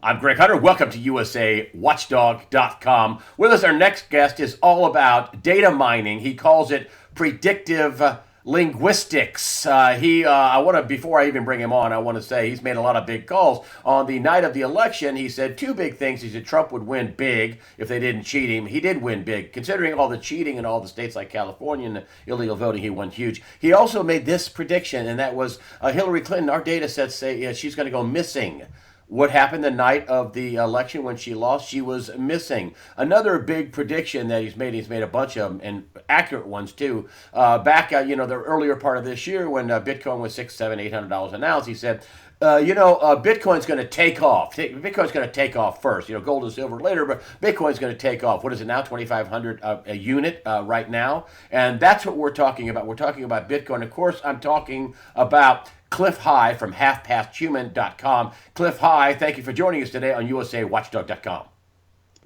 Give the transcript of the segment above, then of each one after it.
I'm Greg Hunter. Welcome to USAWatchdog.com. With us, our next guest is all about data mining. He calls it predictive linguistics. Before I even bring him on, I want to say he's made a lot of big calls. On the night of the election, he said two big things. He said Trump would win big if they didn't cheat him. He did win big. Considering all the cheating in all the states like California and the illegal voting, he won huge. He also made this prediction, and that was Hillary Clinton. Our data sets say she's going to go missing. What happened the night of the election when she lost? She was missing. Another big prediction that he's made a bunch of them, and accurate ones too. The earlier part of this year when Bitcoin was $600, $700, $800 an ounce, he said, Bitcoin's going to take off. Bitcoin's going to take off first. Gold and silver later, but Bitcoin's going to take off. What is it now? 2,500 a unit right now, and that's what we're talking about. We're talking about Bitcoin. Of course, I'm talking about Clif High from halfpasthuman.com. Clif High, thank you for joining us today on USAWatchdog.com.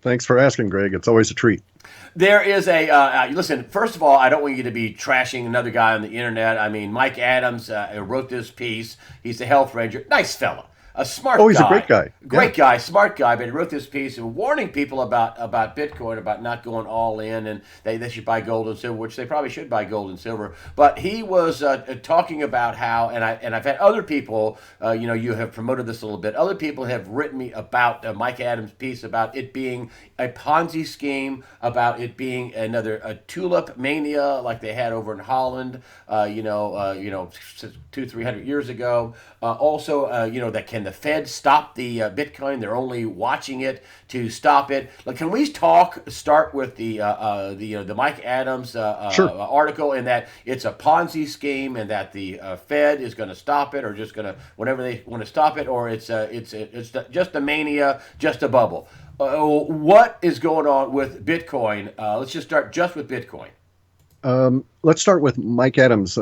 Thanks for asking, Greg. It's always a treat. There is listen, first of all, I don't want you to be trashing another guy on the internet. I mean, Mike Adams wrote this piece. He's the health ranger. Nice fella. A smart guy. Oh, he's a great guy. Great guy, smart guy, but he wrote this piece warning people about Bitcoin, about not going all in, and they should buy gold and silver, which they probably should buy gold and silver. But he was talking about how, and I've had other people, you have promoted this a little bit. Other people have written me about Mike Adams' piece about it being a Ponzi scheme, about it being a tulip mania like they had over in Holland, 200-300 years ago. That can the Fed stop the Bitcoin? They're only watching it to stop it. Can we start with the Mike Adams Sure. article, in that it's a Ponzi scheme and that the Fed is going to stop it, or just going to whenever they want to stop it, or it's just a mania, just a bubble. What is going on with Bitcoin? Let's just start just with Bitcoin. Let's start with Mike Adams'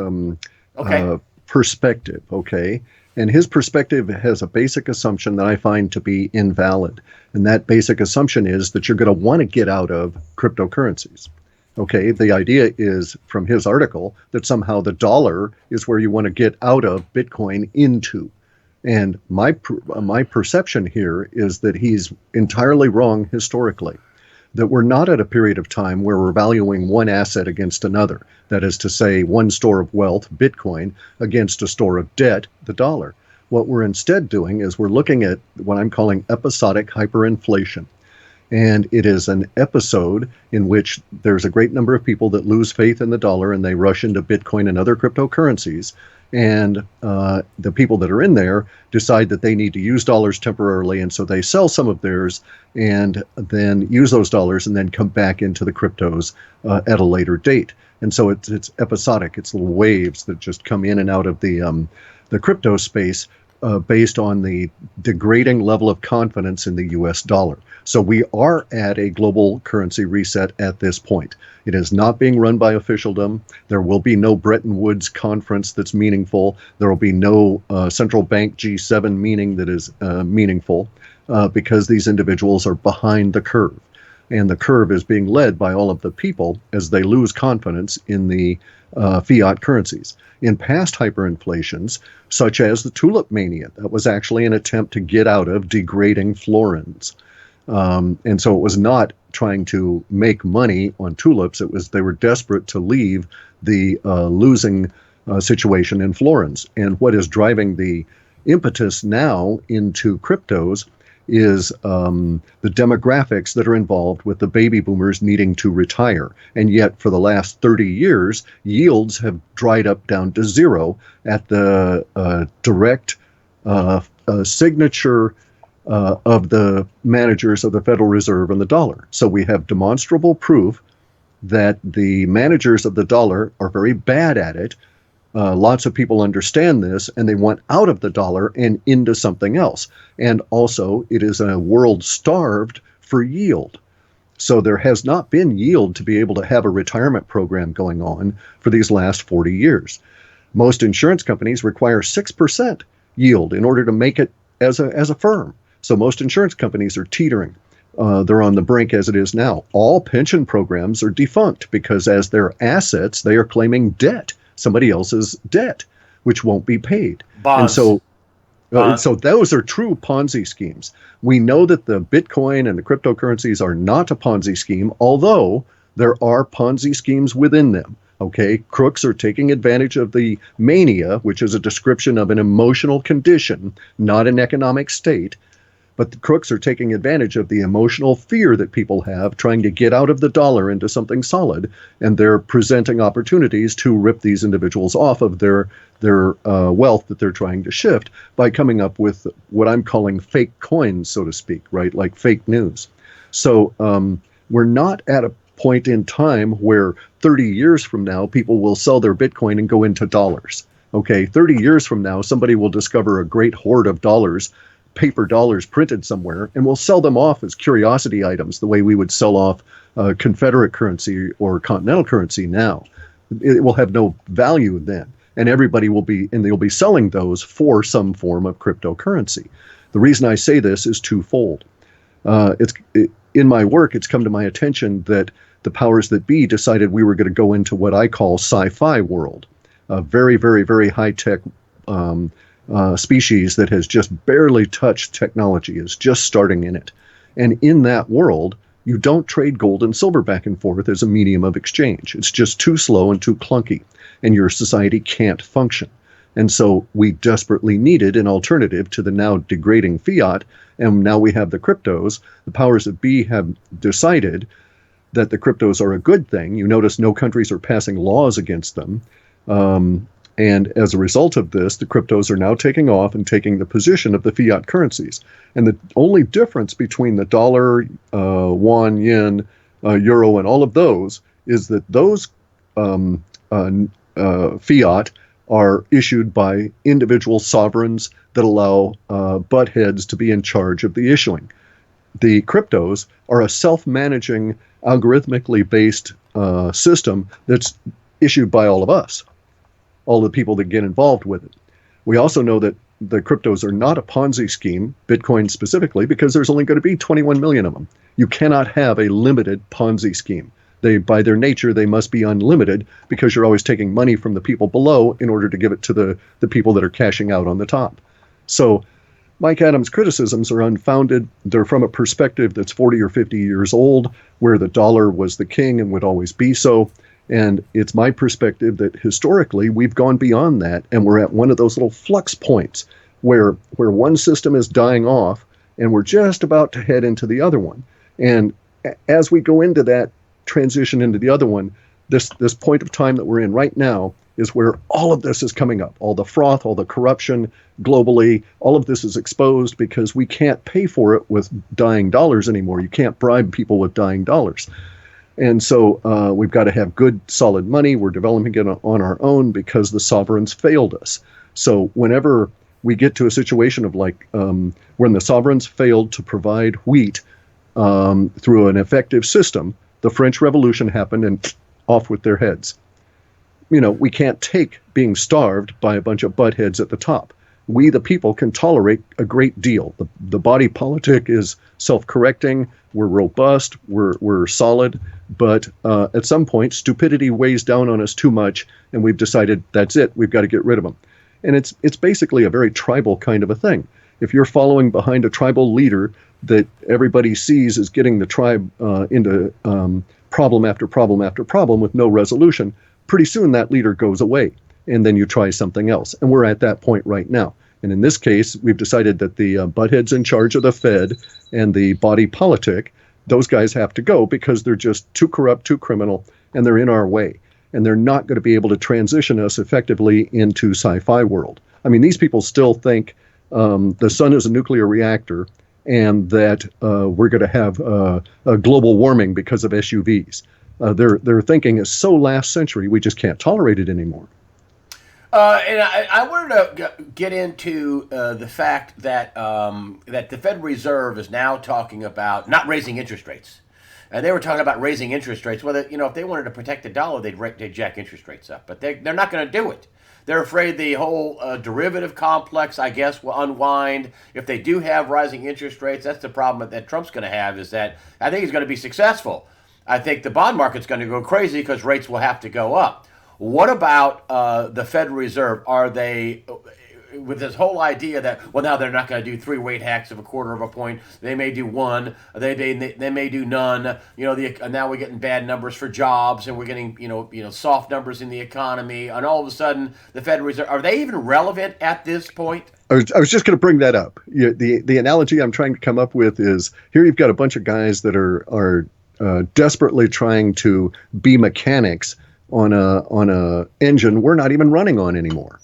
perspective, okay? And his perspective has a basic assumption that I find to be invalid. And that basic assumption is that you're going to want to get out of cryptocurrencies. Okay, the idea is from his article that somehow the dollar is where you want to get out of Bitcoin into. And my perception here is that he's entirely wrong historically, that we're not at a period of time where we're valuing one asset against another. That is to say, one store of wealth, Bitcoin, against a store of debt, the dollar. What we're instead doing is we're looking at what I'm calling episodic hyperinflation. And it is an episode in which there's a great number of people that lose faith in the dollar and they rush into Bitcoin and other cryptocurrencies. And the people that are in there decide that they need to use dollars temporarily, and so they sell some of theirs and then use those dollars and then come back into the cryptos at a later date. And so it's episodic. It's little waves that just come in and out of the crypto space based on the degrading level of confidence in the U.S. dollar. So we are at a global currency reset at this point. It is not being run by officialdom. There will be no Bretton Woods conference that's meaningful. There will be no central bank G7 meeting that is meaningful because these individuals are behind the curve. And the curve is being led by all of the people as they lose confidence in the fiat currencies. In past hyperinflations, such as the tulip mania, that was actually an attempt to get out of degrading florins. And so it was not trying to make money on tulips. They were desperate to leave the losing situation in florins. And what is driving the impetus now into cryptos is the demographics that are involved with the baby boomers needing to retire. And yet for the last 30 years, yields have dried up down to zero at the direct signature of the managers of the Federal Reserve and the dollar. So we have demonstrable proof that the managers of the dollar are very bad at it. Lots of people understand this, and they want out of the dollar and into something else. And also, it is a world starved for yield. So there has not been yield to be able to have a retirement program going on for these last 40 years. Most insurance companies require 6% yield in order to make it as a firm. So most insurance companies are teetering. They're on the brink as it is now. All pension programs are defunct because as their assets, they are claiming debt. Somebody else's debt, which won't be paid. Bonds. And so, Uh, So those are true Ponzi schemes. We know that the Bitcoin and the cryptocurrencies are not a Ponzi scheme, although there are Ponzi schemes within them. Okay, crooks are taking advantage of the mania, which is a description of an emotional condition, not an economic state. But the crooks are taking advantage of the emotional fear that people have, trying to get out of the dollar into something solid, and they're presenting opportunities to rip these individuals off of their wealth that they're trying to shift by coming up with what I'm calling fake coins, so to speak, right? Like fake news. So we're not at a point in time where 30 years from now people will sell their Bitcoin and go into dollars. Okay, 30 years from now, somebody will discover a great hoard of dollars, paper dollars printed somewhere, and we'll sell them off as curiosity items the way we would sell off Confederate currency or continental currency now. It will have no value then, and they'll be selling those for some form of cryptocurrency. The reason I say this is twofold. In my work, it's come to my attention that the powers that be decided we were going to go into what I call sci-fi world, a very, very, very high-tech species that has just barely touched technology, is just starting in it. And in that world, you don't trade gold and silver back and forth as a medium of exchange. It's just too slow and too clunky, and your society can't function. And so we desperately needed an alternative to the now degrading fiat, and now we have the cryptos. The powers that be have decided that the cryptos are a good thing. You notice no countries are passing laws against them. And as a result of this, the cryptos are now taking off and taking the position of the fiat currencies. And the only difference between the dollar, won, yen, euro, and all of those is that those fiat are issued by individual sovereigns that allow butt heads to be in charge of the issuing. The cryptos are a self-managing, algorithmically based system that's issued by all of us, all the people that get involved with it. We also know that the cryptos are not a Ponzi scheme, Bitcoin specifically, because there's only going to be 21 million of them. You cannot have a limited Ponzi scheme. By their nature, they must be unlimited because you're always taking money from the people below in order to give it to the people that are cashing out on the top. So Mike Adams' criticisms are unfounded. They're from a perspective that's 40 or 50 years old, where the dollar was the king and would always be so. And it's my perspective that historically we've gone beyond that, and we're at one of those little flux points where one system is dying off and we're just about to head into the other one. And as we go into that transition into the other one, this point of time that we're in right now is where all of this is coming up. All the froth, all the corruption globally, all of this is exposed because we can't pay for it with dying dollars anymore. You can't bribe people with dying dollars. And so we've got to have good, solid money. We're developing it on our own because the sovereigns failed us. So whenever we get to a situation of like when the sovereigns failed to provide wheat through an effective system, the French Revolution happened and off with their heads. You know, we can't take being starved by a bunch of buttheads at the top. We, the people, can tolerate a great deal. The body politic is self-correcting. We're robust. We're solid. But at some point, stupidity weighs down on us too much, and we've decided that's it. We've got to get rid of them. And it's basically a very tribal kind of a thing. If you're following behind a tribal leader that everybody sees as getting the tribe into problem after problem after problem with no resolution, pretty soon that leader goes away, and then you try something else. And we're at that point right now. And in this case, we've decided that the buttheads in charge of the Fed and the body politic, those guys have to go because they're just too corrupt, too criminal, and they're in our way. And they're not going to be able to transition us effectively into sci-fi world. I mean, these people still think the sun is a nuclear reactor and that we're going to have a global warming because of SUVs. Their thinking is so last century, we just can't tolerate it anymore. And I wanted to get into the fact that that the Federal Reserve is now talking about not raising interest rates. And they were talking about raising interest rates. Well, if they wanted to protect the dollar, they'd jack interest rates up. But they're not going to do it. They're afraid the whole derivative complex, I guess, will unwind. If they do have rising interest rates, that's the problem that Trump's going to have, is that I think he's going to be successful. I think the bond market's going to go crazy because rates will have to go up. What about the Federal Reserve? Are they with this whole idea that, well, now they're not going to do 3 rate hacks of 1/4 of a point. They may do one. They may do none. Now we're getting bad numbers for jobs, and we're getting soft numbers in the economy, and all of a sudden the Federal Reserve, are they even relevant at this point? I was just going to bring that up. The analogy I'm trying to come up with is, here you've got a bunch of guys that are desperately trying to be mechanics on a engine we're not even running on anymore.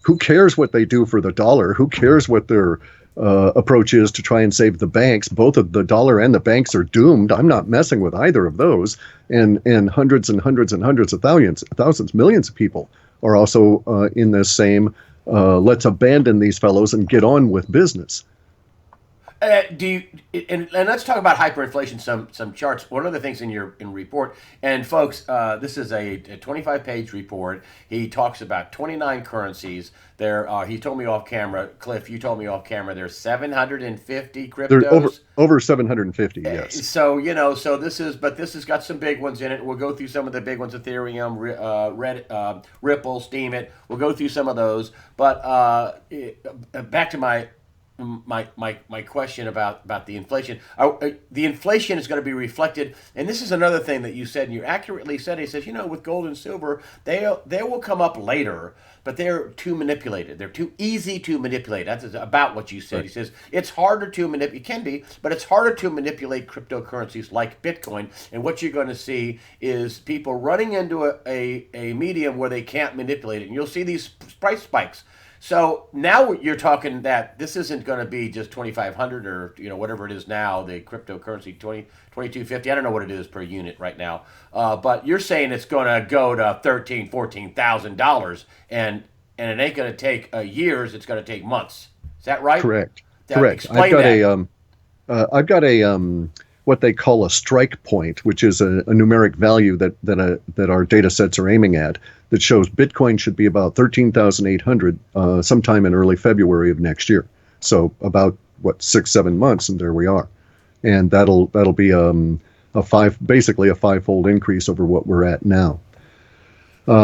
Who cares what they do for the dollar? Who cares what their approach is to try and save the banks? Both of the dollar and the banks are doomed. I'm not messing with either of those. And hundreds and hundreds and hundreds of thousands, millions of people are also in this same, let's abandon these fellows and get on with business. And let's talk about hyperinflation. Some charts. One of the things in your report, and folks, this is a 25-page report. He talks about 29 currencies. He told me off camera. Cliff, you told me off camera. There's 750 cryptos. There's over 750. Yes. So this has got some big ones in it. We'll go through some of the big ones: Ethereum, Ripple, Steemit. We'll go through some of those. But back to my question about the inflation. The inflation is going to be reflected, and this is another thing that you said, and you accurately said. He says, with gold and silver, they will come up later, but they're too manipulated. They're too easy to manipulate. That's about what you said. Right. He says it's harder to manipulate. It can be, but it's harder to manipulate cryptocurrencies like Bitcoin. And what you're going to see is people running into a medium where they can't manipulate it, and you'll see these price spikes. So now you're talking that this isn't going to be just 2,500 or whatever it is now, the cryptocurrency 2,250. I don't know what it is per unit right now, but you're saying it's going to go to $13,000-$14,000, and it ain't going to take years. It's going to take months. Is that right? Correct. Explain that. I've got a what they call a strike point, which is a numeric value that our data sets are aiming at, that shows Bitcoin should be about 13,800 sometime in early February of next year. So about 6-7 months, and there we are. And that'll be basically a fivefold increase over what we're at now.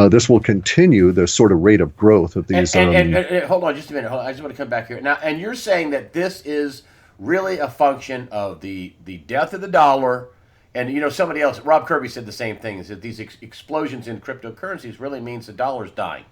This will continue the sort of rate of growth of these. And hold on just a minute. I just want to come back here now. And you're saying that this is really a function of the death of the dollar. And somebody else, Rob Kirby, said the same thing, is that these explosions in cryptocurrencies really means the dollar's dying.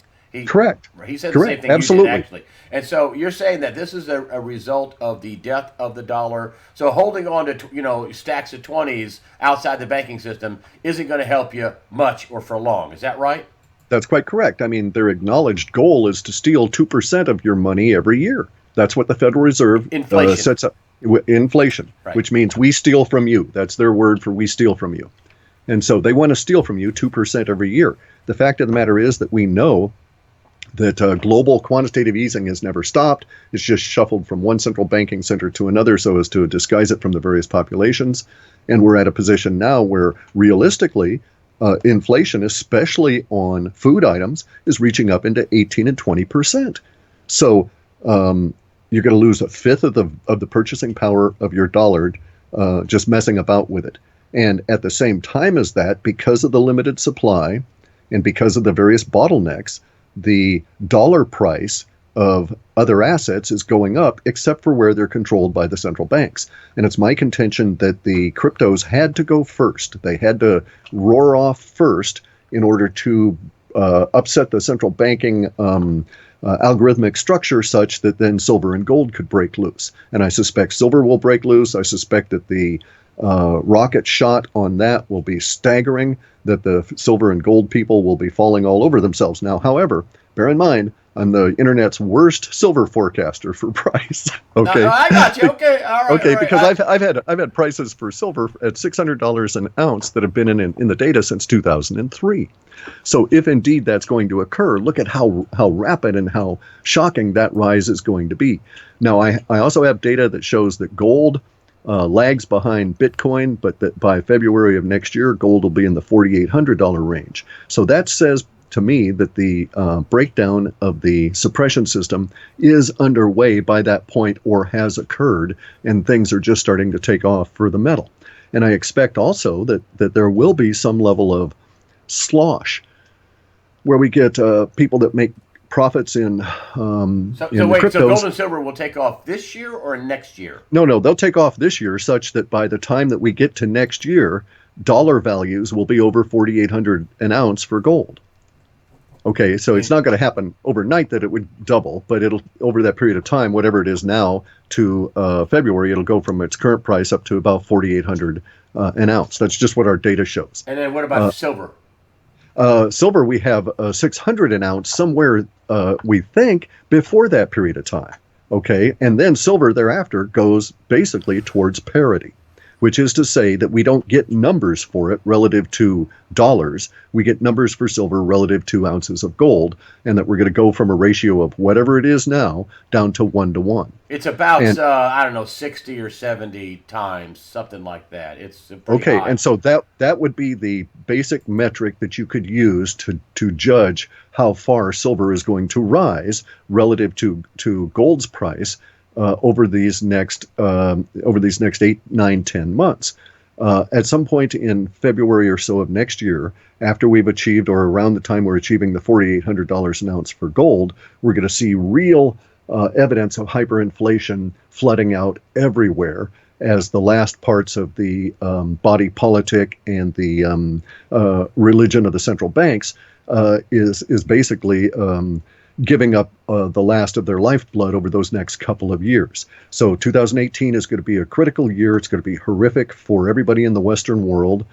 Correct. He said Correct. The same thing. Absolutely. You did, actually. And so you're saying that this is a result of the death of the dollar. So holding on to stacks of 20s outside the banking system isn't going to help you much or for long. Is that right? That's quite correct. I mean, their acknowledged goal is to steal 2% of your money every year. That's what the Federal Reserve sets up. Inflation, right. Which means we steal from you. That's their word for we steal from you. And so they want to steal from you 2% every year. The fact of the matter is that we know that global quantitative easing has never stopped. It's just shuffled from one central banking center to another so as to disguise it from the various populations. And we're at a position now where realistically, inflation, especially on food items, is reaching up into 18 and 20%. So you're going to lose 1/5 of the purchasing power of your dollar just messing about with it. And at the same time as that, because of the limited supply and because of the various bottlenecks, the dollar price of other assets is going up, except for where they're controlled by the central banks. And it's my contention that the cryptos had to go first. They had to roar off first in order to upset the central banking algorithmic structure such that then silver and gold could break loose. And I suspect silver will break loose. I suspect that the rocket shot on that will be staggering, that the silver and gold people will be falling all over themselves. Now, however, bear in mind, I'm the internet's worst silver forecaster for price. Okay, I got you. Okay, all right. Okay, all right. Because I've had prices for silver at $600 an ounce that have been in the data since 2003. So if indeed that's going to occur, look at how rapid and how shocking that rise is going to be. Now, I also have data that shows that gold lags behind Bitcoin, but that by February of next year, gold will be in the $4,800 range. So that says to me that the breakdown of the suppression system is underway by that point or has occurred, and things are just starting to take off for the metal. And I expect also that there will be some level of slosh where we get people that make profits in So wait, so cryptos. gold and silver will take off this year or next year? No, they'll take off this year, such that by the time that we get to next year, dollar values will be over 4,800 an ounce for gold. Okay, so it's not going to happen overnight that it would double, but it'll, over that period of time, whatever it is now to February, it'll go from its current price up to about 4,800 an ounce. That's just what our data shows. And then what about silver? Silver, we have 600 an ounce somewhere, we think, before that period of time. Okay, and then silver thereafter goes basically towards parity, which is to say that we don't get numbers for it relative to dollars. We get numbers for silver relative to ounces of gold, and that we're going to go from a ratio of whatever it is now down to 1 to 1. It's about, I don't know, 60 or 70 times, something like that. It's okay, high. And so that would be the basic metric that you could use to judge how far silver is going to rise relative to gold's price over these next 8, 9, 10 months. At some point in February or so of next year, after we've achieved, or around the time we're achieving the $4,800 an ounce for gold, we're going to see real evidence of hyperinflation flooding out everywhere, as the last parts of the body politic and the religion of the central banks is basically giving up the last of their lifeblood over those next couple of years. So 2018 is going to be a critical year. It's going to be horrific for everybody in the Western world,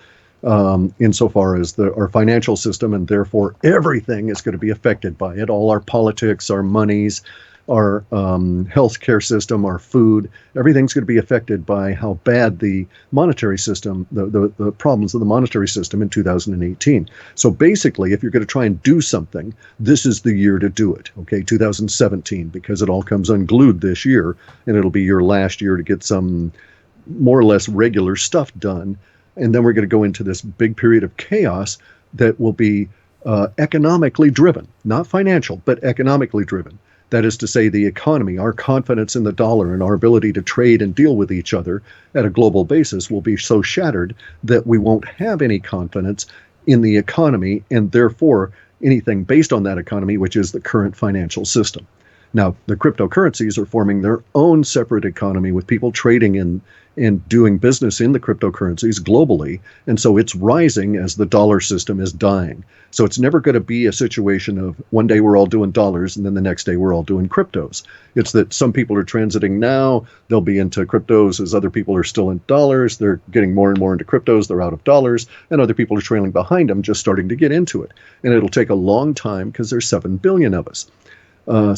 insofar as our financial system, and therefore everything is going to be affected by it. All our politics, our monies, our healthcare system, our food, everything's going to be affected by how bad the monetary system, the problems of the monetary system in 2018. So basically, if you're going to try and do something, this is the year to do it, okay, 2017, because it all comes unglued this year, and it'll be your last year to get some more or less regular stuff done. And then we're going to go into this big period of chaos that will be economically driven, not financial, but economically driven. That is to say, the economy, our confidence in the dollar and our ability to trade and deal with each other at a global basis will be so shattered that we won't have any confidence in the economy, and therefore anything based on that economy, which is the current financial system. Now, the cryptocurrencies are forming their own separate economy with people trading and doing business in the cryptocurrencies globally. And so it's rising as the dollar system is dying. So it's never going to be a situation of one day we're all doing dollars and then the next day we're all doing cryptos. It's that some people are transiting now, they'll be into cryptos as other people are still in dollars. They're getting more and more into cryptos, they're out of dollars, and other people are trailing behind them, just starting to get into it. And it'll take a long time because there's 7 billion of us.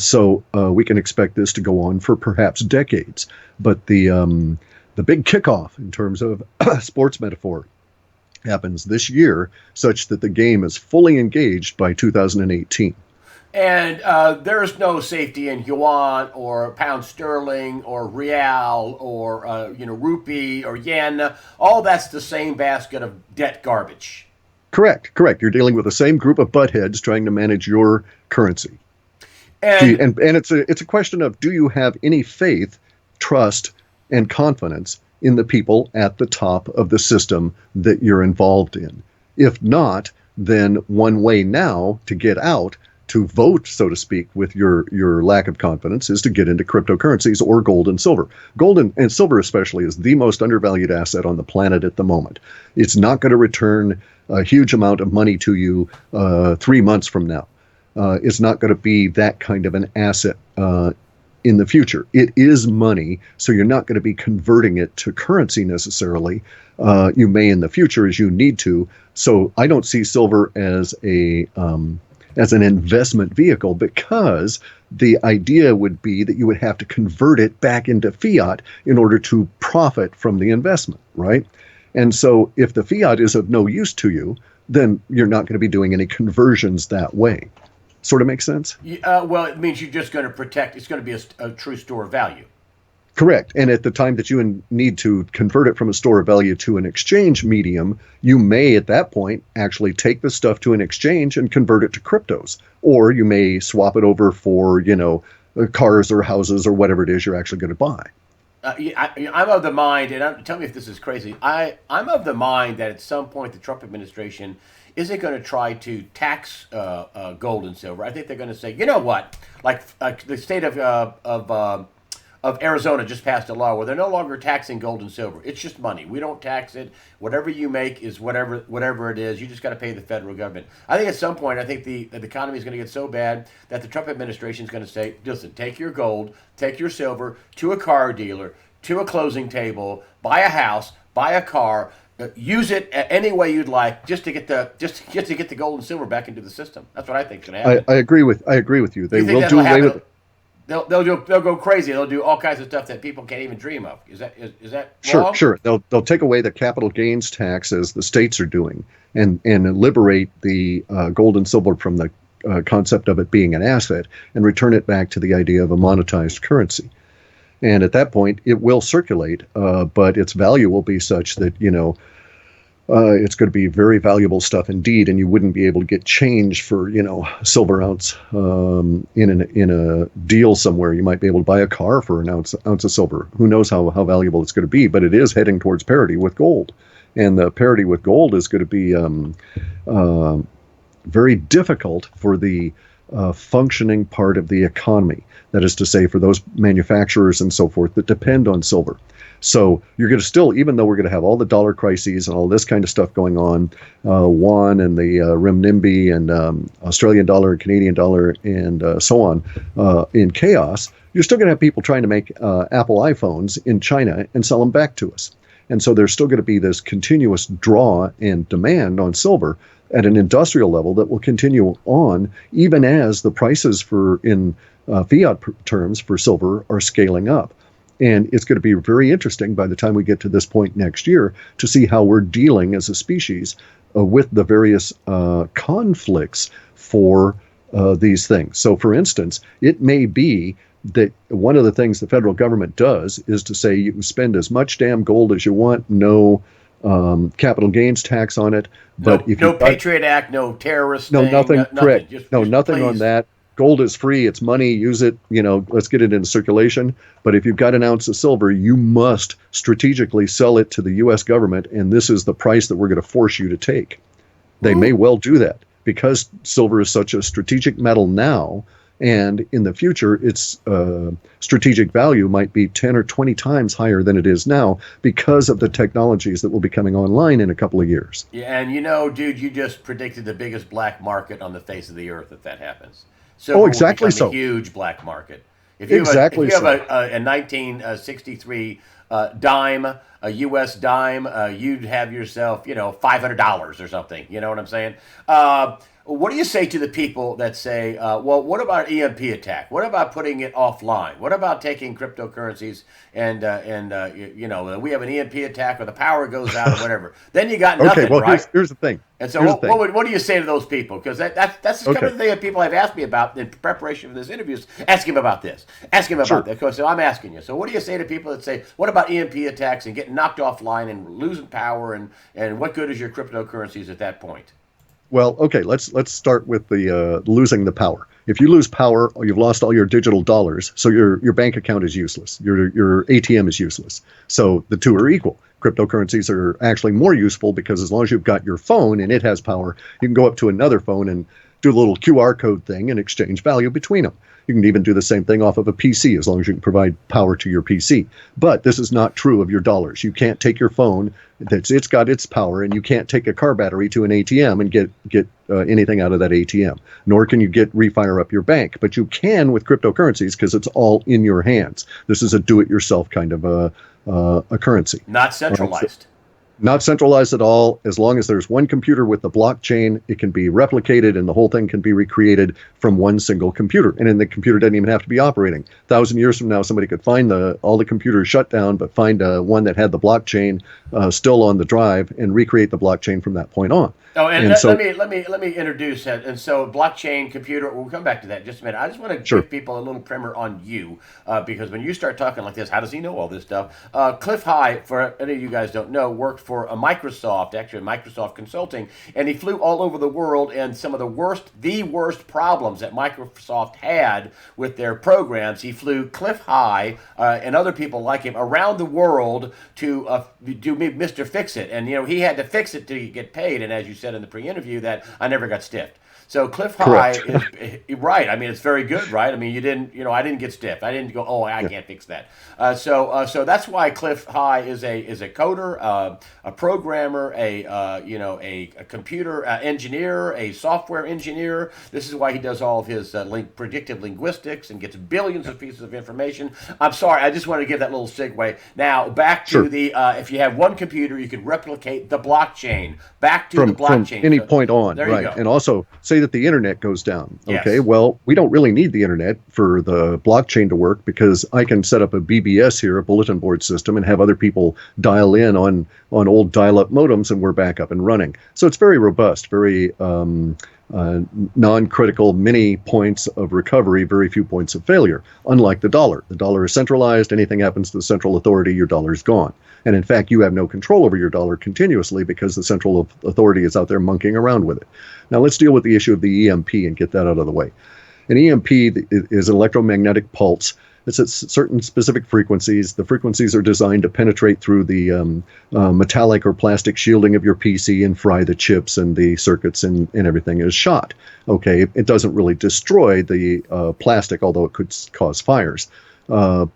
So we can expect this to go on for perhaps decades. But the big kickoff in terms of sports metaphor happens this year, such that the game is fully engaged by 2018. And there's no safety in yuan or pound sterling or real or rupee or yen. All that's the same basket of debt garbage. Correct. You're dealing with the same group of buttheads trying to manage your currency. And it's a question of, do you have any faith, trust, and confidence in the people at the top of the system that you're involved in? If not, then one way now to get out, to vote, so to speak, with your lack of confidence, is to get into cryptocurrencies or gold and silver. Gold and silver especially is the most undervalued asset on the planet at the moment. It's not going to return a huge amount of money to you 3 months from now. It's not going to be that kind of an asset in the future. It is money, so you're not going to be converting it to currency necessarily. You may in the future as you need to. So I don't see silver as an investment vehicle, because the idea would be that you would have to convert it back into fiat in order to profit from the investment, right? And so if the fiat is of no use to you, then you're not going to be doing any conversions that way. Sort of makes sense? Well, it means you're just going to protect. It's going to be a true store of value. Correct. And at the time that you need to convert it from a store of value to an exchange medium, you may at that point actually take the stuff to an exchange and convert it to cryptos. Or you may swap it over for, cars or houses or whatever it is you're actually going to buy. I'm of the mind, and tell me if this is crazy. I'm of the mind that at some point the Trump administration isn't going to try to tax gold and silver. I think they're going to say, you know what, like the state of Arizona just passed a law where they're no longer taxing gold and silver. It's just money. We don't tax it. Whatever you make is whatever it is. You just got to pay the federal government. I think at some point, I think the economy is going to get so bad that the Trump administration is going to say, listen, take your gold, take your silver to a car dealer, to a closing table, buy a house, buy a car, use it any way you'd like, just to get the gold and silver back into the system. That's what I think is going to happen. I agree with you. They will do away with it. They'll go crazy. They'll do all kinds of stuff that people can't even dream of. Is that wrong? Sure. They'll take away the capital gains tax as the states are doing, and liberate the gold and silver from the concept of it being an asset, and return it back to the idea of a monetized currency. And at that point, it will circulate, but its value will be such that it's going to be very valuable stuff indeed, and you wouldn't be able to get change for silver ounce in a deal somewhere. You might be able to buy a car for an ounce of silver. Who knows how valuable it's going to be? But it is heading towards parity with gold, and the parity with gold is going to be very difficult for the functioning part of the economy. That is to say, for those manufacturers and so forth that depend on silver. So you're going to still, even though we're going to have all the dollar crises and all this kind of stuff going on, yuan and the renminbi and Australian dollar and Canadian dollar and so on, in chaos, you're still going to have people trying to make Apple iPhones in China and sell them back to us. And so there's still going to be this continuous draw and demand on silver at an industrial level that will continue on, even as the prices in fiat terms for silver are scaling up. And it's going to be very interesting by the time we get to this point next year to see how we're dealing as a species with the various conflicts for these things. So, for instance, it may be that one of the things the federal government does is to say you can spend as much damn gold as you want, no capital gains tax on it. But no Patriot Act, no terrorist thing, nothing. Correct. Nothing please. On that. Gold is free. It's money. Use it. Let's get it in circulation. But if you've got an ounce of silver, you must strategically sell it to the U.S. government, and this is the price that we're going to force you to take. They may well do that because silver is such a strategic metal now, and in the future, its strategic value might be 10 or 20 times higher than it is now because of the technologies that will be coming online in a couple of years. Yeah, and dude, you just predicted the biggest black market on the face of the earth if that happens. Silver exactly so. A huge black market. If you have a 1963 dime, a U.S. dime, you'd have yourself, $500 or something. You know what I'm saying? What do you say to the people that say, well, what about EMP attack? What about putting it offline? What about taking cryptocurrencies and we have an EMP attack or the power goes out or whatever? Then you got nothing, okay, well, right? Here's the thing. And so what do you say to those people? Because that's the kind of thing that people have asked me about in preparation for this interview. Ask him about this. Ask him about that. So I'm asking you. So what do you say to people that say, what about EMP attacks and getting knocked offline and losing power and what good is your cryptocurrencies at that point? Well, okay, let's start with the losing the power. If you lose power, you've lost all your digital dollars, so your bank account is useless. Your ATM is useless. So the two are equal. Cryptocurrencies are actually more useful because as long as you've got your phone and it has power, you can go up to another phone and do a little QR code thing and exchange value between them. You can even do the same thing off of a PC as long as you can provide power to your PC. But this is not true of your dollars. You can't take your phone, it's got its power, and you can't take a car battery to an ATM and get anything out of that ATM. Nor can you refire up your bank. But you can with cryptocurrencies because it's all in your hands. This is a do-it-yourself kind of a currency. Not centralized. Not centralized at all. As long as there's one computer with the blockchain, it can be replicated and the whole thing can be recreated from one single computer. And then the computer doesn't even have to be operating. 1,000 years from now, somebody could find all the computers shut down, but find one that had the blockchain still on the drive and recreate the blockchain from that point on. Oh, and let me introduce that. And so, blockchain, computer. We'll come back to that in just a minute. I just want to give people a little primer on you because when you start talking like this, how does he know all this stuff? Clif High, for any of you guys don't know, worked for a Microsoft, actually Microsoft Consulting, and he flew all over the world. And some of the worst problems that Microsoft had with their programs, he flew Clif High and other people like him around the world to do Mr. Fix It. And he had to fix it to get paid. And as you said in the pre-interview, that I never got stiffed. So Clif High is right. I mean, it's very good, right? I mean, I didn't get stiff. I didn't go, oh, I can't fix that. So that's why Clif High is a coder, a programmer, a computer engineer, a software engineer. This is why he does all of his predictive linguistics and gets billions of pieces of information. I'm sorry, I just wanted to give that little segue. Now back to the if you have one computer, you can replicate the blockchain. Back to the blockchain from any point on, there right? You go. And also say that the internet goes down. Okay, yes. Well, we don't really need the internet for the blockchain to work because I can set up a BBS here, a bulletin board system, and have other people dial in on old dial-up modems, and we're back up and running. So it's very robust, very non-critical, many points of recovery, very few points of failure, unlike the dollar. The dollar is centralized. Anything happens to the central authority, your dollar is gone. And in fact, you have no control over your dollar continuously because the central authority is out there monkeying around with it. Now let's deal with the issue of the EMP and get that out of the way. An EMP is an electromagnetic pulse. It's at certain specific frequencies. The frequencies are designed to penetrate through the metallic or plastic shielding of your PC and fry the chips and the circuits and everything is shot. Okay, it doesn't really destroy the plastic, although it could cause fires. But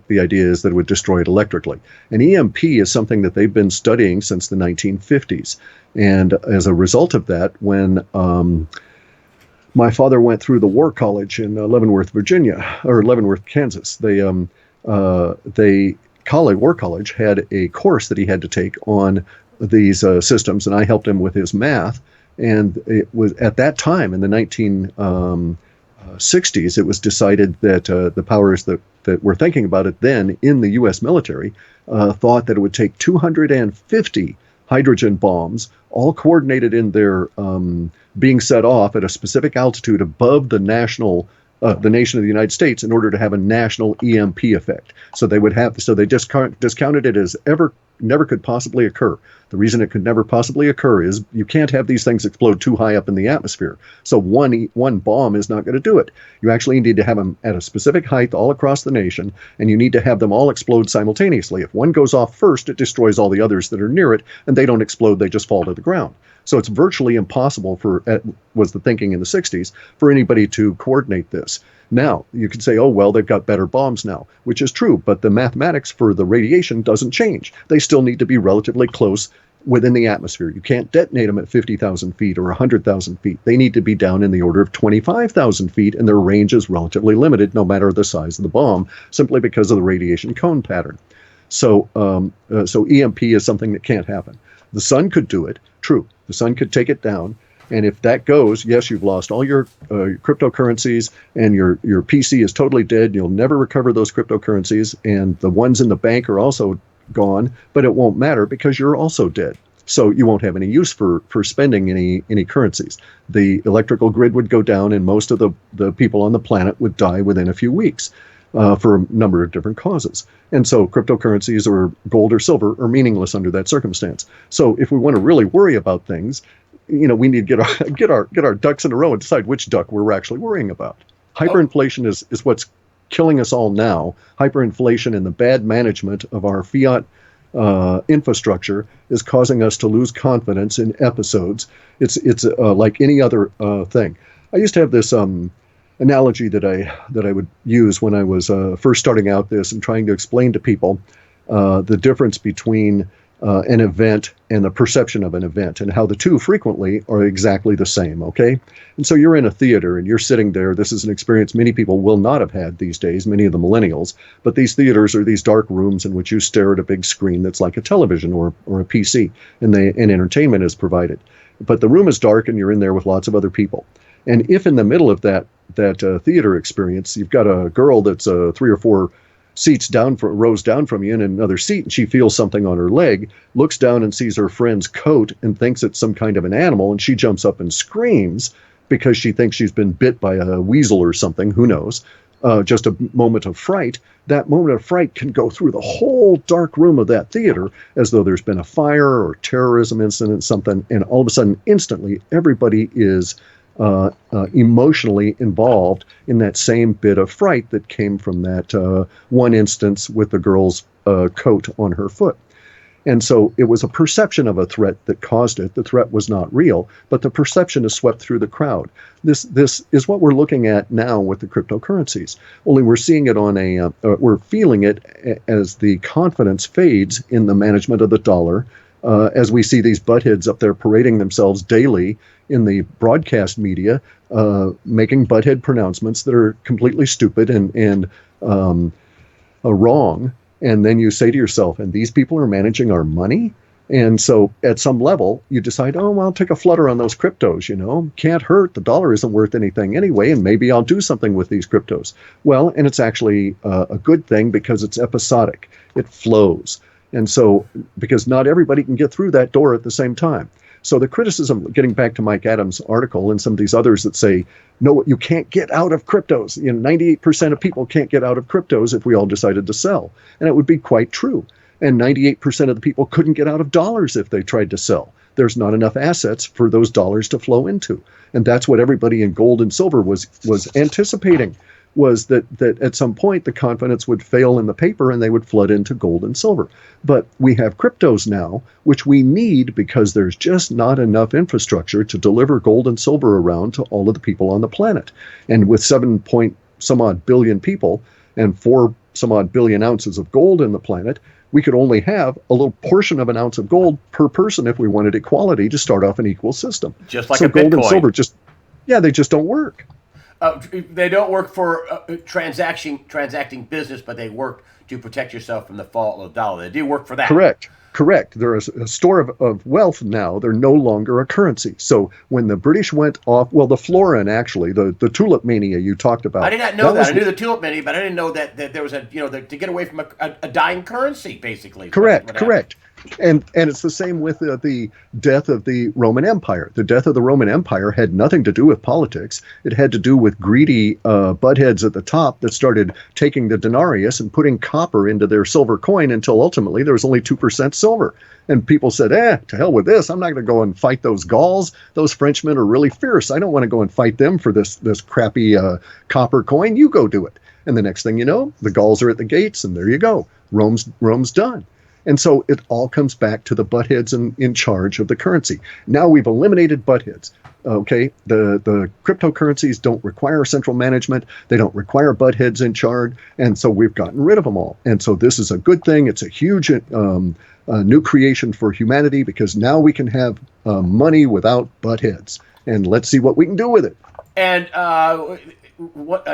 the idea is that it would destroy it electrically. An EMP is something that they've been studying since the 1950s. And as a result of that, when my father went through the War College in Leavenworth, Kansas, War College had a course that he had to take on these systems, and I helped him with his math. And it was at that time in the 1960s, it was decided that the powers that were thinking about it then in the U.S. military thought that it would take 250 hydrogen bombs, all coordinated in their being set off at a specific altitude above the nation of the United States in order to have a national EMP effect. So they discounted it as never could possibly occur. The reason it could never possibly occur is you can't have these things explode too high up in the atmosphere. So one bomb is not going to do it. You actually need to have them at a specific height all across the nation, and you need to have them all explode simultaneously. If one goes off first, it destroys all the others that are near it, and they don't explode, they just fall to the ground. So it's virtually impossible was the thinking in the 60s, for anybody to coordinate this. Now, you could say, oh, well, they've got better bombs now, which is true, but the mathematics for the radiation doesn't change. They still need to be relatively close within the atmosphere. You can't detonate them at 50,000 feet or 100,000 feet. They need to be down in the order of 25,000 feet, and their range is relatively limited no matter the size of the bomb, simply because of the radiation cone pattern. So EMP is something that can't happen. The sun could do it, true. The sun could take it down. And if that goes, yes, you've lost all your cryptocurrencies, and your PC is totally dead. You'll never recover those cryptocurrencies, and the ones in the bank are also gone, but it won't matter because you're also dead. So you won't have any use for spending any currencies. The electrical grid would go down, and most of the people on the planet would die within a few weeks for a number of different causes. And so cryptocurrencies or gold or silver are meaningless under that circumstance. So if we want to really worry about things, we need to get our ducks in a row and decide which duck we're actually worrying about. Hyperinflation is what's killing us all now. Hyperinflation and the bad management of our fiat infrastructure is causing us to lose confidence in episodes. It's like any other thing. I used to have this analogy that I would use when I was first starting out this and trying to explain to people the difference between an event and the perception of an event, and how the two frequently are exactly the same, okay? And so you're in a theater and you're sitting there. This is an experience many people will not have had these days, many of the millennials, but these theaters are these dark rooms in which you stare at a big screen that's like a television or a PC, and entertainment is provided. But the room is dark and you're in there with lots of other people. And if in the middle of that theater experience, you've got a girl that's 3 or 4 rows down from you in another seat, and she feels something on her leg, looks down and sees her friend's coat and thinks it's some kind of an animal, and she jumps up and screams because she thinks she's been bit by a weasel or something, who knows. just a moment of fright, that moment of fright can go through the whole dark room of that theater as though there's been a fire or terrorism incident, something, and all of a sudden, instantly, everybody is emotionally involved in that same bit of fright that came from that one instance with the girl's coat on her foot. And so it was a perception of a threat that caused it. The threat was not real, but the perception is swept through the crowd. This is what we're looking at now with the cryptocurrencies. Only we're seeing it we're feeling it as the confidence fades in the management of the dollar, as we see these buttheads up there parading themselves daily in the broadcast media, making butthead pronouncements that are completely stupid and wrong. And then you say to yourself, and these people are managing our money? And so at some level, you decide, oh, well, I'll take a flutter on those cryptos, Can't hurt. The dollar isn't worth anything anyway, and maybe I'll do something with these cryptos. Well, and it's actually a good thing because it's episodic. It flows. And so, because not everybody can get through that door at the same time. So the criticism, getting back to Mike Adams' article and some of these others that say, no, you can't get out of cryptos. 98% of people can't get out of cryptos if we all decided to sell. And it would be quite true. And 98% of the people couldn't get out of dollars if they tried to sell. There's not enough assets for those dollars to flow into. And that's what everybody in gold and silver was anticipating, was that at some point the confidence would fail in the paper and they would flood into gold and silver. But we have cryptos now, which we need because there's just not enough infrastructure to deliver gold and silver around to all of the people on the planet. And with 7 point some odd billion people and 4 some odd billion ounces of gold in the planet, we could only have a little portion of an ounce of gold per person if we wanted equality to start off an equal system. Just like so a gold Bitcoin. And silver they just don't work. They don't work for transacting business, but they work to protect yourself from the fall of the dollar. They do work for that. Correct. They're a store of wealth now. They're no longer a currency. So when the British went off, well, the florin, actually, the tulip mania you talked about. I did not know that. I knew the tulip mania, but I didn't know that there was to get away from a dying currency, basically. Correct. And it's the same with the death of the Roman Empire. The death of the Roman Empire had nothing to do with politics. It had to do with greedy buttheads at the top that started taking the denarius and putting copper into their silver coin until ultimately there was only 2% silver. And people said, to hell with this. I'm not going to go and fight those Gauls. Those Frenchmen are really fierce. I don't want to go and fight them for this crappy copper coin. You go do it. And the next thing you know, the Gauls are at the gates, and there you go. Rome's done. And so it all comes back to the buttheads in charge of the currency. Now we've eliminated buttheads. Okay, the cryptocurrencies don't require central management. They don't require buttheads in charge. And so we've gotten rid of them all. And so this is a good thing. It's a huge new creation for humanity because now we can have money without buttheads. And let's see what we can do with it. And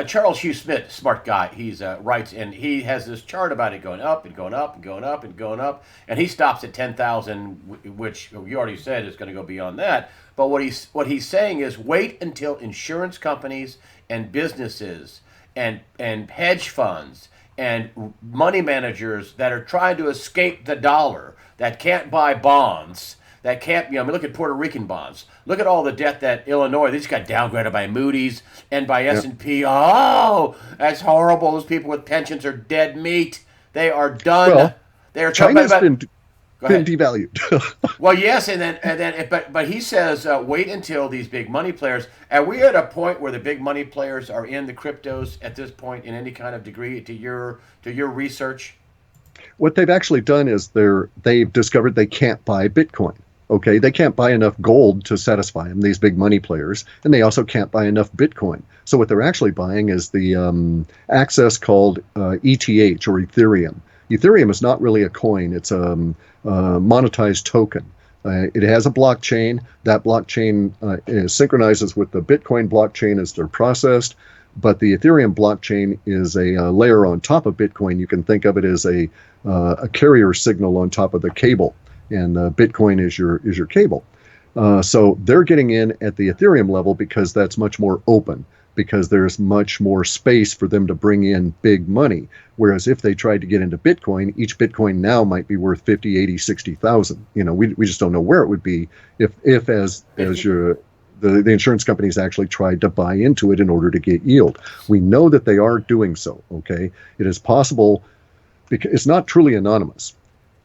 Charles Hugh Smith, smart guy, he's writes, and he has this chart about it going up and going up and going up and going up, and he stops at 10,000, which you already said is going to go beyond that. But what he's saying is wait until insurance companies and businesses and hedge funds and money managers that are trying to escape the dollar, that can't buy bonds, that can't, look at Puerto Rican bonds. Look at all the debt that Illinois, they just got downgraded by Moody's and by S&P. Oh, that's horrible. Those people with pensions are dead meat. They are done. Well, they are China's been devalued. Well, yes, but he says wait until these big money players. Are we at a point where the big money players are in the cryptos at this point in any kind of degree to your research? What they've actually done is they've discovered they can't buy Bitcoin. Okay, they can't buy enough gold to satisfy them, these big money players, and they also can't buy enough Bitcoin. So what they're actually buying is the access called ETH or Ethereum. Ethereum is not really a coin. It's a monetized token. It has a blockchain. That blockchain synchronizes with the Bitcoin blockchain as they're processed. But the Ethereum blockchain is a layer on top of Bitcoin. You can think of it as a carrier signal on top of the cable, and Bitcoin is your cable. So they're getting in at the Ethereum level because that's much more open, because there's much more space for them to bring in big money. Whereas if they tried to get into Bitcoin, each Bitcoin now might be worth 50, 80, 60,000. We just don't know where it would be if as your the insurance companies actually tried to buy into it in order to get yield. We know that they are doing so. Okay, it is possible because it's not truly anonymous.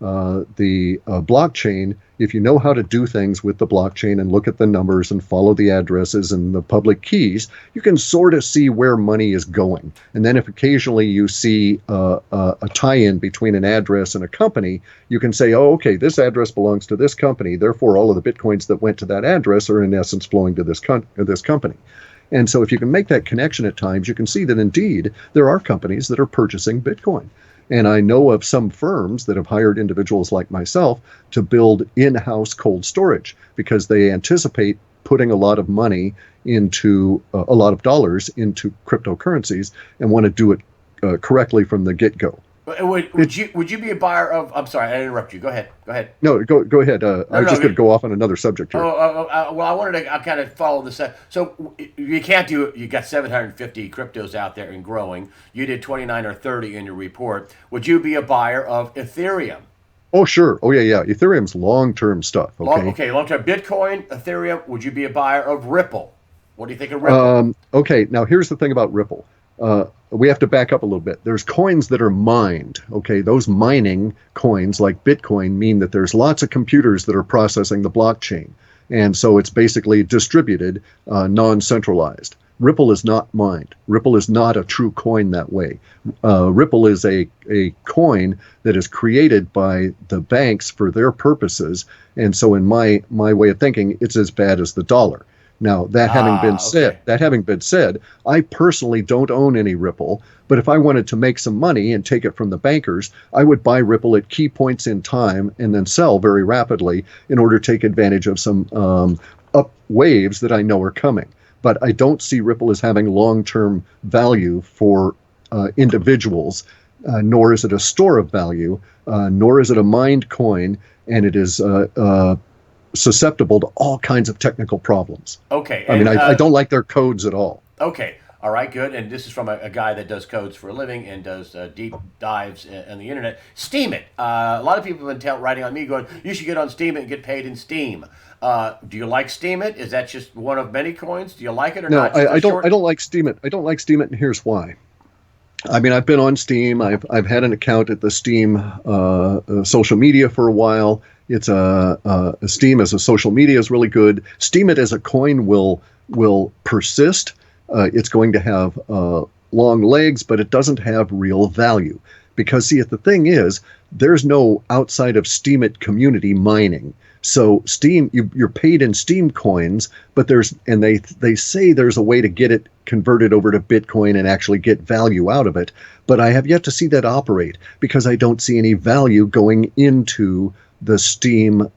The blockchain, if you know how to do things with the blockchain and look at the numbers and follow the addresses and the public keys, you can sort of see where money is going. And then if occasionally you see a tie-in between an address and a company, you can say, oh, okay, this address belongs to this company. Therefore, all of the Bitcoins that went to that address are in essence flowing to this company. And so if you can make that connection at times, you can see that indeed there are companies that are purchasing Bitcoin. And I know of some firms that have hired individuals like myself to build in-house cold storage because they anticipate putting a lot of money into a lot of dollars into cryptocurrencies and want to do it correctly from the get-go. Would you be a buyer of? I'm sorry, I interrupt you. Go ahead. No, go ahead. I was just going to go off on another subject here. Well, I wanted to kind of follow this. So you can't do it. You got 750 cryptos out there and growing. You did 29 or 30 in your report. Would you be a buyer of Ethereum? Oh, sure. Oh, yeah. Ethereum's long-term stuff. Okay. Long-term. Bitcoin, Ethereum. Would you be a buyer of Ripple? What do you think of Ripple? Okay. Now, here's the thing about Ripple. We have to back up a little bit. There's coins that are mined. Okay, those mining coins like Bitcoin mean that there's lots of computers that are processing the blockchain. And so it's basically distributed, non-centralized. Ripple is not mined. Ripple is not a true coin that way. Ripple is a coin that is created by the banks for their purposes. And so in my way of thinking, it's as bad as the dollar. Now, that having been said, I personally don't own any Ripple, but if I wanted to make some money and take it from the bankers, I would buy Ripple at key points in time and then sell very rapidly in order to take advantage of some up waves that I know are coming. But I don't see Ripple as having long-term value for individuals, nor is it a store of value, nor is it a mined coin, and it is susceptible to all kinds of technical problems. Okay. I mean, I don't like their codes at all. Okay. All right, good. And this is from a guy that does codes for a living and does deep dives on the internet. Steam it. A lot of people have been writing on me going, you should get on Steam it and get paid in Steam. Do you like Steam it? Is that just one of many coins? Do you like it or not? No, I don't like Steam it. I don't like Steam it, and here's why. I mean, I've been on Steam. I've had an account at the Steam social media for a while. It's Steam as a social media is really good. Steam it as a coin will persist. It's going to have long legs, but it doesn't have real value. Because, see, the thing is, there's no outside of Steam it community mining. So Steam, you're paid in Steam coins, but they say there's a way to get it converted over to Bitcoin and actually get value out of it. But I have yet to see that operate because I don't see any value going into the Steam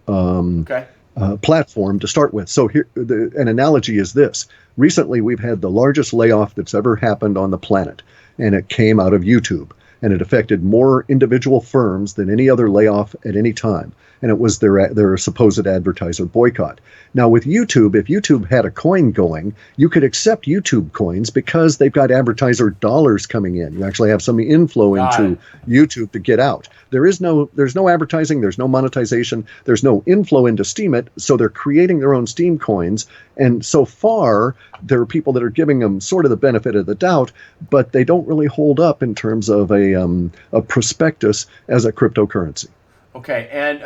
platform to start with. So here, an analogy is this. Recently, we've had the largest layoff that's ever happened on the planet, and it came out of YouTube. And it affected more individual firms than any other layoff at any time. And it was their supposed advertiser boycott. Now with YouTube, if YouTube had a coin going, you could accept YouTube coins because they've got advertiser dollars coming in. You actually have some inflow into YouTube to get out. There's no advertising, there's no monetization, there's no inflow into Steam it, so they're creating their own Steam coins. And so far, there are people that are giving them sort of the benefit of the doubt, but they don't really hold up in terms of a prospectus as a cryptocurrency. Okay, and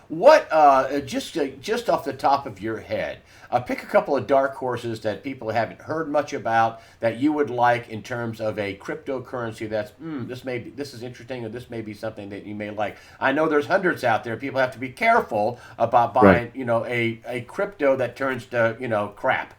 what just off the top of your head, pick a couple of dark horses that people haven't heard much about that you would like in terms of a cryptocurrency that's this is interesting, or this may be something that you may like. I know there's hundreds out there. People have to be careful about buying, a crypto that turns to crap.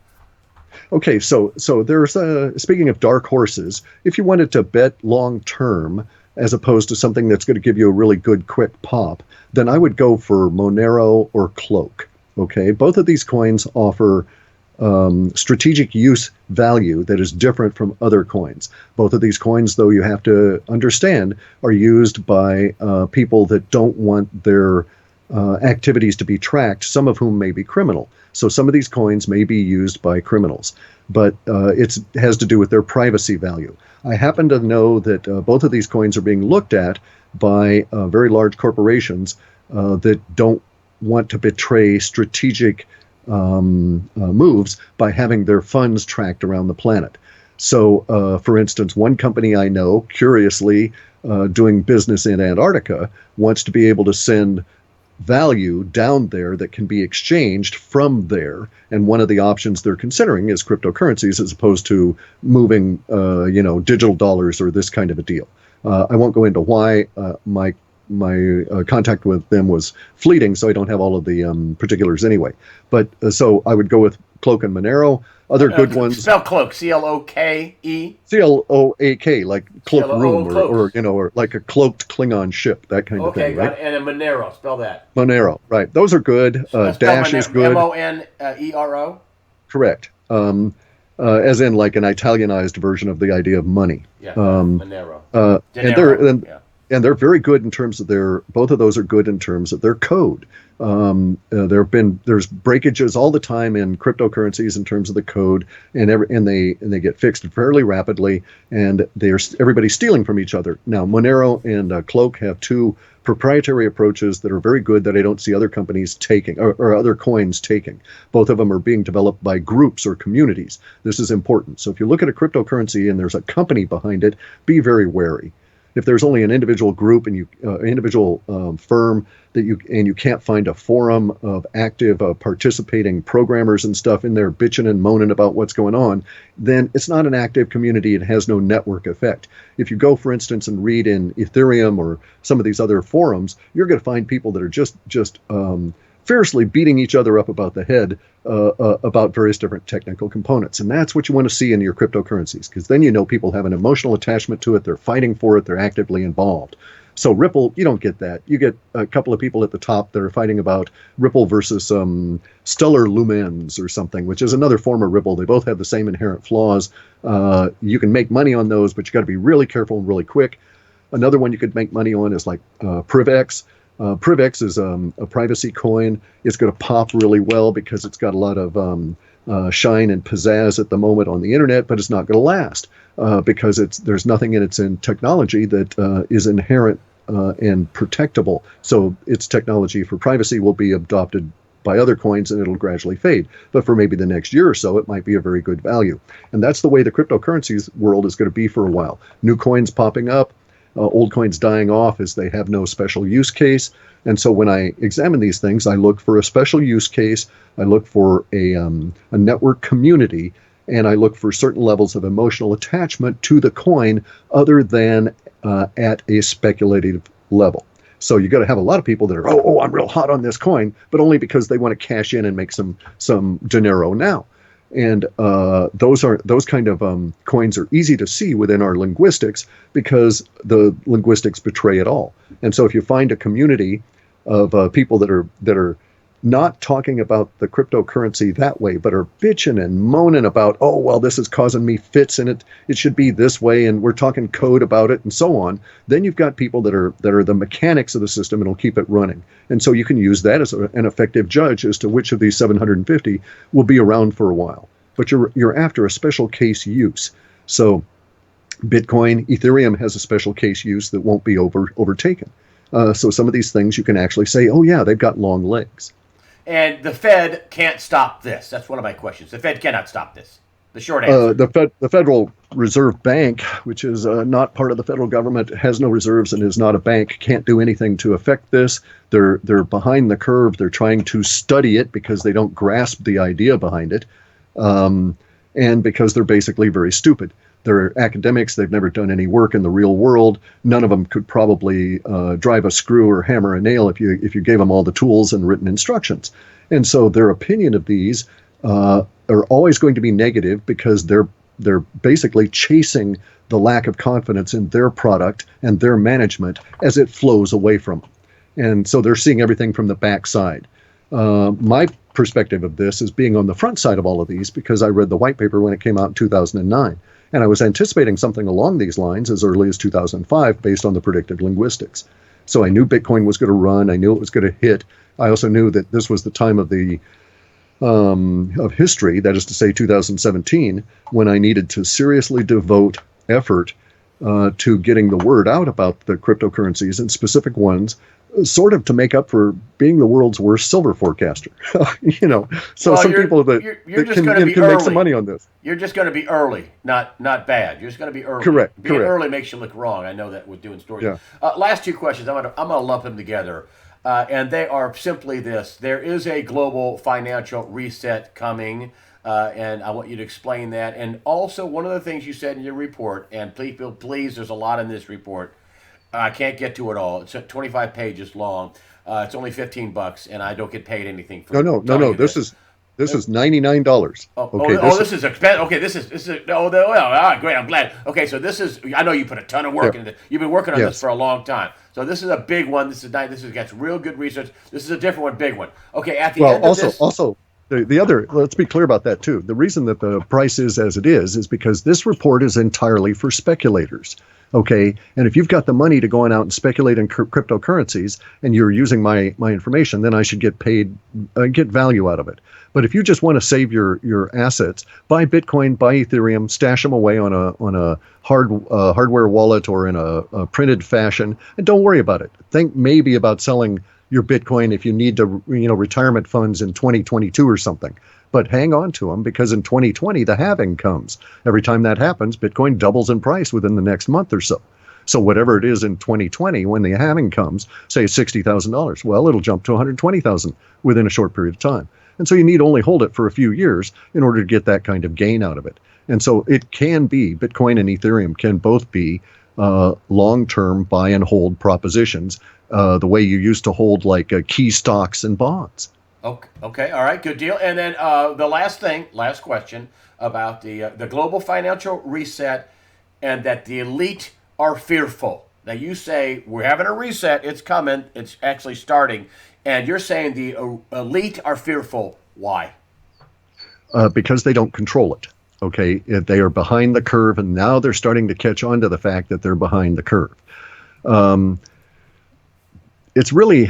Okay, so there's speaking of dark horses, if you wanted to bet long term as opposed to something that's going to give you a really good quick pop, then I would go for Monero or Cloak. Okay, both of these coins offer strategic use value that is different from other coins. Both of these coins, though, you have to understand, are used by people that don't want their activities to be tracked, some of whom may be criminal. So some of these coins may be used by criminals, but it has to do with their privacy value. I happen to know that both of these coins are being looked at by very large corporations that don't want to betray strategic moves by having their funds tracked around the planet. So, for instance, one company I know, curiously doing business in Antarctica, wants to be able to send value down there that can be exchanged from there. And one of the options they're considering is cryptocurrencies as opposed to moving, digital dollars or this kind of a deal. I won't go into why. My contact with them was fleeting, so I don't have all of the particulars anyway. But so I would go with Cloak and Monero. Other good ones. Spell Cloak, C-L-O-K-E? C-L-O-A-K, like cloak room, Cloak. or like a cloaked Klingon ship, that kind of thing, right? Okay, and a Monero, spell that. Monero, right. Those are good. Dash is good. M-O-N-E-R-O? Correct. As in like an Italianized version of the idea of money. Yeah, Monero. And they're very good in terms of both of those are good in terms of their code. There's breakages all the time in cryptocurrencies in terms of the code, and they get fixed fairly rapidly, and everybody's stealing from each other. Now, Monero and Cloak have two proprietary approaches that are very good that I don't see other companies taking or other coins taking. Both of them are being developed by groups or communities. This is important. So if you look at a cryptocurrency and there's a company behind it, be very wary. If there's only an individual group and individual firm that you can't find a forum of active participating programmers and stuff in there bitching and moaning about what's going on, then it's not an active community. It has no network effect. If you go, for instance, and read in Ethereum or some of these other forums, you're going to find people that are just fiercely beating each other up about the head about various different technical components. And that's what you want to see in your cryptocurrencies, because then you know people have an emotional attachment to it, they're fighting for it, they're actively involved. So Ripple, you don't get that. You get a couple of people at the top that are fighting about Ripple versus stellar lumens or something, which is another form of Ripple. They both have the same inherent flaws. You can make money on those, but you got to be really careful and really quick. Another one you could make money on is like PrivX. PrivX is a privacy coin. It's going to pop really well because it's got a lot of shine and pizzazz at the moment on the internet, but it's not going to last because there's nothing in its technology that is inherent and protectable. So its technology for privacy will be adopted by other coins and it'll gradually fade. But for maybe the next year or so, it might be a very good value. And that's the way the cryptocurrencies world is going to be for a while. New coins popping up. Old coins dying off as they have no special use case. And so when I examine these things, I look for a special use case, I look for a network community, and I look for certain levels of emotional attachment to the coin other than at a speculative level. So you got to have a lot of people that are, I'm real hot on this coin, but only because they want to cash in and make some dinero now. And those kind of coins are easy to see within our linguistics because the linguistics betray it all. And so if you find a community of people that are not talking about the cryptocurrency that way, but are bitching and moaning about, this is causing me fits and it should be this way, and we're talking code about it and so on, then you've got people that are the mechanics of the system and will keep it running. And so you can use that as an effective judge as to which of these 750 will be around for a while. But you're after a special case use. So Bitcoin, Ethereum has a special case use that won't be overtaken. So some of these things you can actually say, they've got long legs. And the Fed can't stop this. That's one of my questions. The Fed cannot stop this. The short answer. The Federal Reserve Bank, which is not part of the federal government, has no reserves and is not a bank, can't do anything to affect this. They're behind the curve. They're trying to study it because they don't grasp the idea behind it, and because they're basically very stupid. They're academics. They've never done any work in the real world. None of them could probably drive a screw or hammer a nail if you gave them all the tools and written instructions. And so their opinion of these are always going to be negative because they're basically chasing the lack of confidence in their product and their management as it flows away from them. And so they're seeing everything from the backside. My perspective of this is being on the front side of all of these because I read the white paper when it came out in 2009. And I was anticipating something along these lines as early as 2005 based on the predictive linguistics. So I knew Bitcoin was going to run. I knew it was going to hit. I also knew that this was the time of history, that is to say 2017, when I needed to seriously devote effort to getting the word out about the cryptocurrencies and specific ones sort of to make up for being the world's worst silver forecaster. So Well, some people that you're just can, going to be can make some early. money on this. You're just going to be early, not bad. You're just going to be early. Correct. Being Correct. early makes you look wrong. I know that with doing stories. Yeah. Last two questions. I'm gonna lump them together, and they are simply this: there is a global financial reset coming, and I want you to explain that. And also, one of the things you said in your report, and please, there's a lot in this report. I can't get to it all. It's 25 pages long. It's only $15, and I don't get paid anything for. No. This is $99. Okay. This is expensive. Okay, this is. Great. I'm glad. Okay, so this is. I know you put a ton of work into this. You've been working on this for a long time. So this is a big one. This is nice. This gets real good research. This is a different one, big one. Okay, at the end of this. Also, the other. Let's be clear about that too. The reason that the price is as it is because this report is entirely for speculators. Okay, and if you've got the money to go on out and speculate in cryptocurrencies, and you're using my information, then I should get paid, get value out of it. But if you just want to save your assets, buy Bitcoin, buy Ethereum, stash them away on a hardware wallet or in a printed fashion, and don't worry about it. Think maybe about selling your Bitcoin if you need to, retirement funds in 2022 or something. But hang on to them because in 2020, the halving comes. Every time that happens, Bitcoin doubles in price within the next month or so. So whatever it is in 2020, when the halving comes, say $60,000, well, it'll jump to 120,000 within a short period of time. And so you need only hold it for a few years in order to get that kind of gain out of it. And so it can be, Bitcoin and Ethereum can both be long-term buy and hold propositions, the way you used to hold like key stocks and bonds. Okay, all right, good deal. And then the last question about the global financial reset and that the elite are fearful. Now you say we're having a reset, it's coming, it's actually starting, and you're saying the elite are fearful. Why? Because they don't control it. Okay, they are behind the curve, and now they're starting to catch on to the fact that they're behind the curve. It's really,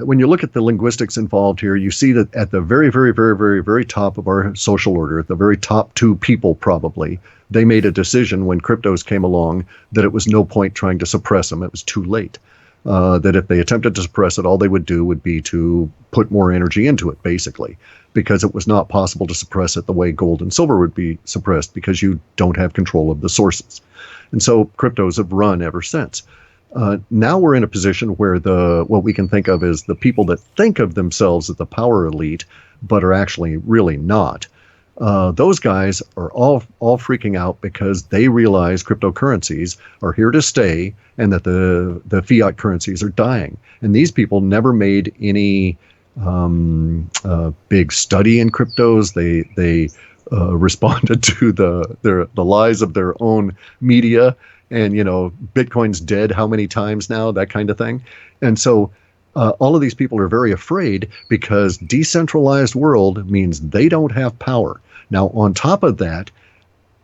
when you look at the linguistics involved here, you see that at the very, very, very, very, very top of our social order, at the very top two people probably, they made a decision when cryptos came along that it was no point trying to suppress them. It was too late. That if they attempted to suppress it, all they would do would be to put more energy into it, basically, because it was not possible to suppress it the way gold and silver would be suppressed because you don't have control of the sources. And so cryptos have run ever since. Now we're in a position where what we can think of as the people that think of themselves as the power elite, but are actually really not. Those guys are all freaking out because they realize cryptocurrencies are here to stay and that the fiat currencies are dying. And these people never made any big study in cryptos. They responded to the lies of their own media. And, Bitcoin's dead how many times now, that kind of thing. And so all of these people are very afraid because decentralized world means they don't have power. Now, on top of that,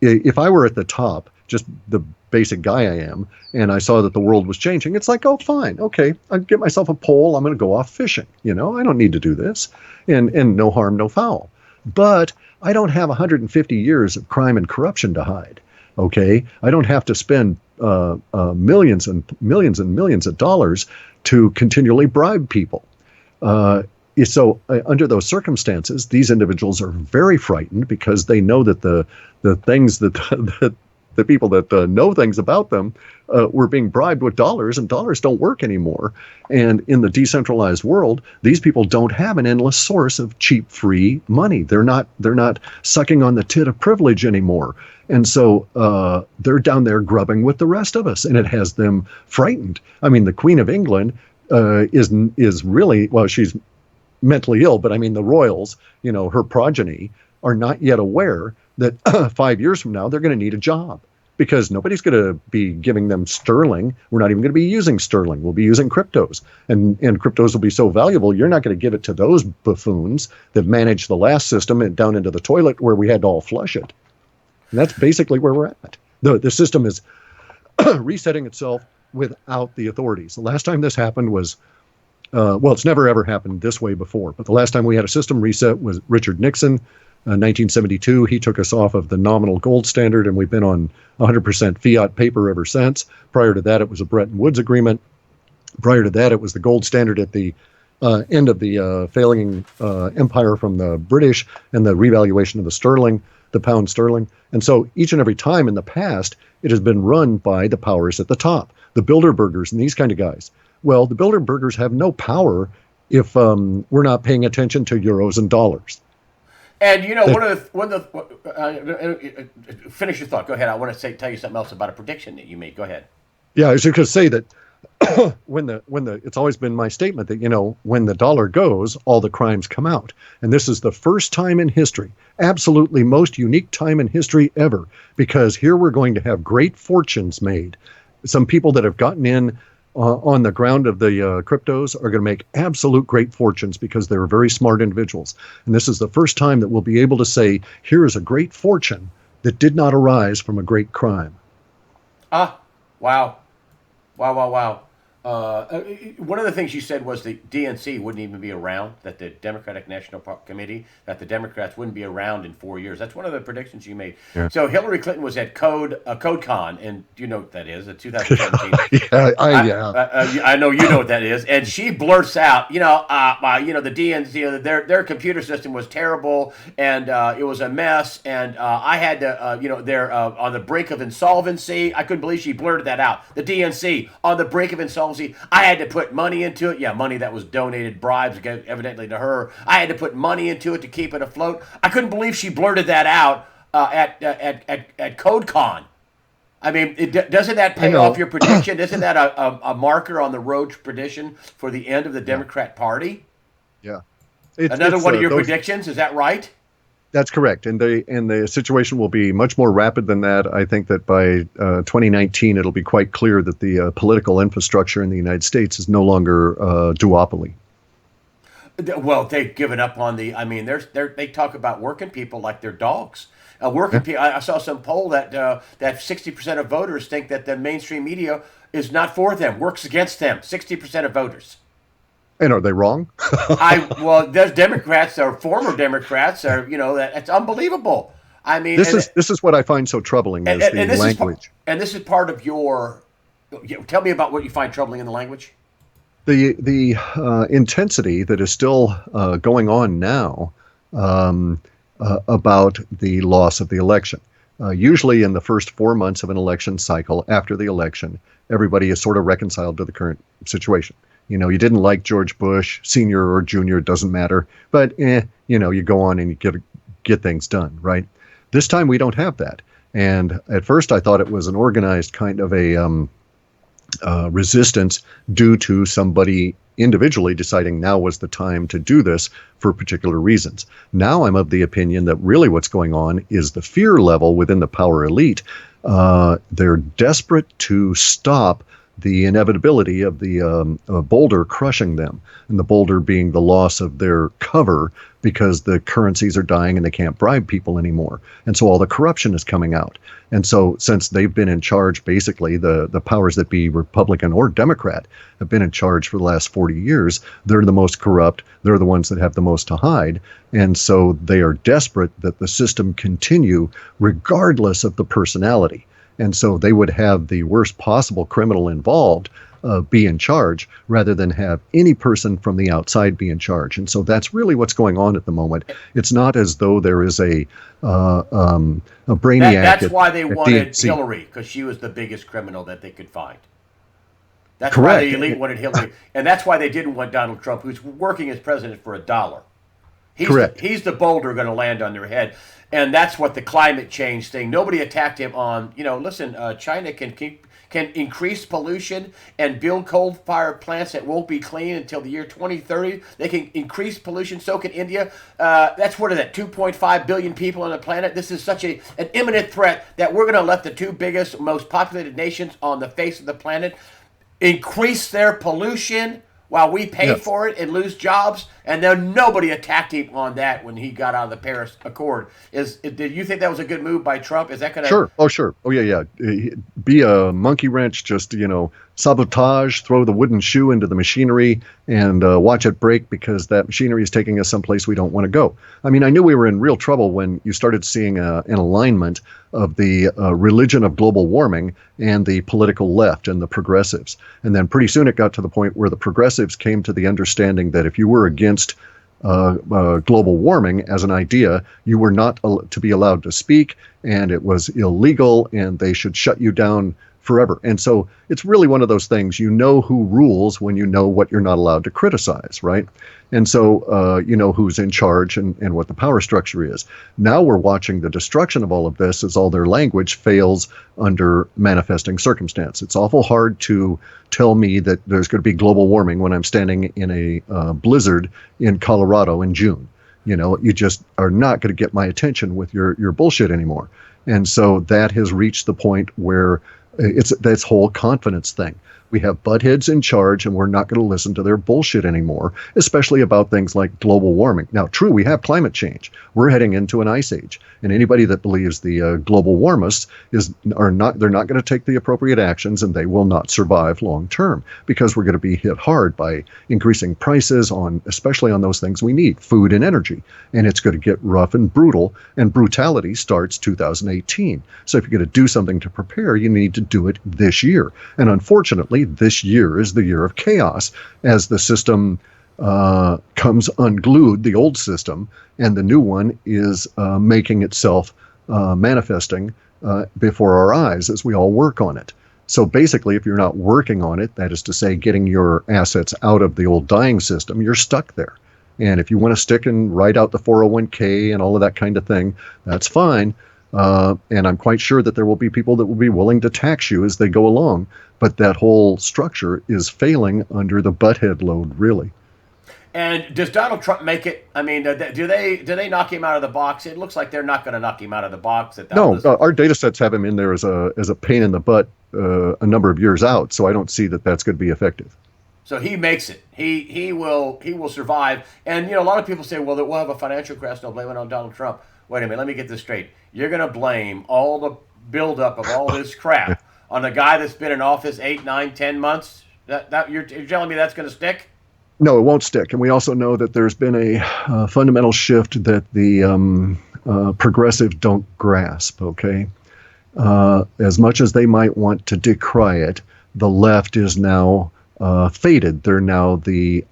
if I were at the top, just the basic guy I am, and I saw that the world was changing, it's like, oh, fine. Okay, I'd get myself a pole. I'm going to go off fishing. I don't need to do this. And no harm, no foul. But I don't have 150 years of crime and corruption to hide. Okay, I don't have to spend millions and millions and millions of dollars to continually bribe people. So under those circumstances, these individuals are very frightened because they know that the things that the people that know things about them were being bribed with dollars, and dollars don't work anymore. And in the decentralized world, these people don't have an endless source of cheap, free money. They're not sucking on the tit of privilege anymore. And so they're down there grubbing with the rest of us, and it has them frightened. I mean, the Queen of England is really, well, she's mentally ill, but I mean, the royals, her progeny, are not yet aware that 5 years from now, they're going to need a job because nobody's going to be giving them sterling. We're not even going to be using sterling. We'll be using cryptos, and cryptos will be so valuable. You're not going to give it to those buffoons that managed the last system and down into the toilet where we had to all flush it. And that's basically where we're at. The system is resetting itself without the authorities. The last time this happened was, it's never ever happened this way before. But the last time we had a system reset was Richard Nixon, 1972. He took us off of the nominal gold standard, and we've been on 100% fiat paper ever since. Prior to that, it was a Bretton Woods agreement. Prior to that, it was the gold standard at the end of the failing empire from the British and the revaluation of the sterling, the pound sterling. And so each and every time in the past, it has been run by the powers at the top, the Bilderbergers and these kind of guys. Well, the Bilderbergers have no power if we're not paying attention to euros and dollars. And you know, finish your thought. Go ahead. I want to tell you something else about a prediction that you made. Go ahead. Yeah, I was just going to say that it's always been my statement that, when the dollar goes, all the crimes come out. And this is the first time in history, absolutely most unique time in history ever, because here we're going to have great fortunes made. Some people that have gotten in on the ground of the cryptos are going to make absolute great fortunes because they're very smart individuals. And this is the first time that we'll be able to say, here is a great fortune that did not arise from a great crime. Ah, wow. Wow. One of the things you said was the DNC wouldn't even be around, that the Democratic National Committee, that the Democrats wouldn't be around in 4 years. That's one of the predictions you made. Yeah. So Hillary Clinton was at CodeCon, and you know what that is, at 2017. I know you know what that is. And she blurts out, the DNC, their computer system was terrible, and it was a mess, and I had to, they're on the brink of insolvency. I couldn't believe she blurted that out. The DNC on the brink of insolvency. I had to put money into it. Yeah, money that was donated, bribes evidently to her. I had to put money into it to keep it afloat. I couldn't believe she blurted that out at CodeCon. I mean, doesn't that pay off your prediction? Isn't that a marker on the road to prediction for the end of the Democrat Party? Yeah. Another one of your predictions, is that right? That's correct, and the situation will be much more rapid than that. I think that by 2019, it'll be quite clear that the political infrastructure in the United States is no longer duopoly. Well, they've given up on the. I mean, they talk about working people like they're dogs. Working people. I saw some poll that 60% of voters think that the mainstream media is not for them, works against them. 60% of voters. And are they wrong? There's Democrats or former Democrats are, that's unbelievable. I mean, this is what I find so troubling is the language. And this is part of your. Tell me about what you find troubling in the language. The intensity that is still going on now about the loss of the election. Usually in the first 4 months of an election cycle after the election, everybody is sort of reconciled to the current situation. You didn't like George Bush, senior or junior, it doesn't matter. But, you go on and you get things done, right? This time we don't have that. And at first I thought it was an organized kind of a resistance due to somebody individually deciding now was the time to do this for particular reasons. Now I'm of the opinion that really what's going on is the fear level within the power elite. They're desperate to stop the inevitability of the boulder crushing them, and the boulder being the loss of their cover because the currencies are dying and they can't bribe people anymore. And so all the corruption is coming out. And so since they've been in charge, basically the powers that be, Republican or Democrat, have been in charge for the last 40 years, they're the most corrupt. They're the ones that have the most to hide. And so they are desperate that the system continue regardless of the personality. And so they would have the worst possible criminal involved be in charge rather than have any person from the outside be in charge. And so that's really what's going on at the moment. It's not as though there is a brainiac. That's why they wanted Hillary, because she was the biggest criminal that they could find. That's correct. Why the elite wanted Hillary. And that's why they didn't want Donald Trump, who's working as president for $1. Correct. He's the boulder going to land on their head. And that's what the climate change thing, nobody attacked him on, listen, China can increase pollution and build coal-fired plants that won't be clean until the year 2030. They can increase pollution, so can India. That's 2.5 billion people on the planet. This is such an imminent threat that we're going to let the two biggest, most populated nations on the face of the planet increase their pollution while we pay for it and lose jobs, and then nobody attacked him on that when he got out of the Paris Accord. Did you think that was a good move by Trump? Is that going to... Sure. Oh, sure. Oh, yeah. Be a monkey wrench, just, sabotage, throw the wooden shoe into the machinery and watch it break because that machinery is taking us someplace we don't want to go. I mean, I knew we were in real trouble when you started seeing an alignment of the religion of global warming and the political left and the progressives. And then pretty soon it got to the point where the progressives came to the understanding that if you were against global warming as an idea, you were not to be allowed to speak, and it was illegal, and they should shut you down forever. And so it's really one of those things, you know who rules when you know what you're not allowed to criticize, right? And so you know who's in charge and what the power structure is. Now we're watching the destruction of all of this as all their language fails under manifesting circumstance. It's awful hard to tell me that there's going to be global warming when I'm standing in a blizzard in Colorado in June. You know, you just are not going to get my attention with your bullshit anymore. And so that has reached the point where it's this whole confidence thing. We have buttheads in charge, and we're not going to listen to their bullshit anymore, especially about things like global warming. Now, true, we have climate change. We're heading into an ice age, and anybody that believes the global warmists they're not going to take the appropriate actions, and they will not survive long term because we're going to be hit hard by increasing prices especially on those things we need, food and energy, and it's going to get rough and brutal. And brutality starts 2018. So if you're going to do something to prepare, you need to do it this year. And unfortunately, this year is the year of chaos as the system comes unglued, the old system, and the new one is making itself manifesting before our eyes as we all work on it. So basically, if you're not working on it, that is to say, getting your assets out of the old dying system, you're stuck there. And if you want to stick and write out the 401k and all of that kind of thing, that's fine. And I'm quite sure that there will be people that will be willing to tax you as they go along. But that whole structure is failing under the butthead load, really. And does Donald Trump make it? I mean, do they knock him out of the box? It looks like they're not going to knock him out of the box. No, our data sets have him in there as a pain in the butt a number of years out. So I don't see that that's going to be effective. So he makes it. He will survive. And a lot of people say, well, that we'll have a financial crash. They'll blame it on Donald Trump. Wait a minute. Let me get this straight. You're going to blame all the buildup of all this crap on a guy that's been in office 8, 9, 10 months? That you're telling me that's going to stick? No, it won't stick. And we also know that there's been a fundamental shift that the progressives don't grasp, okay? As much as they might want to decry it, the left is now faded. They're now the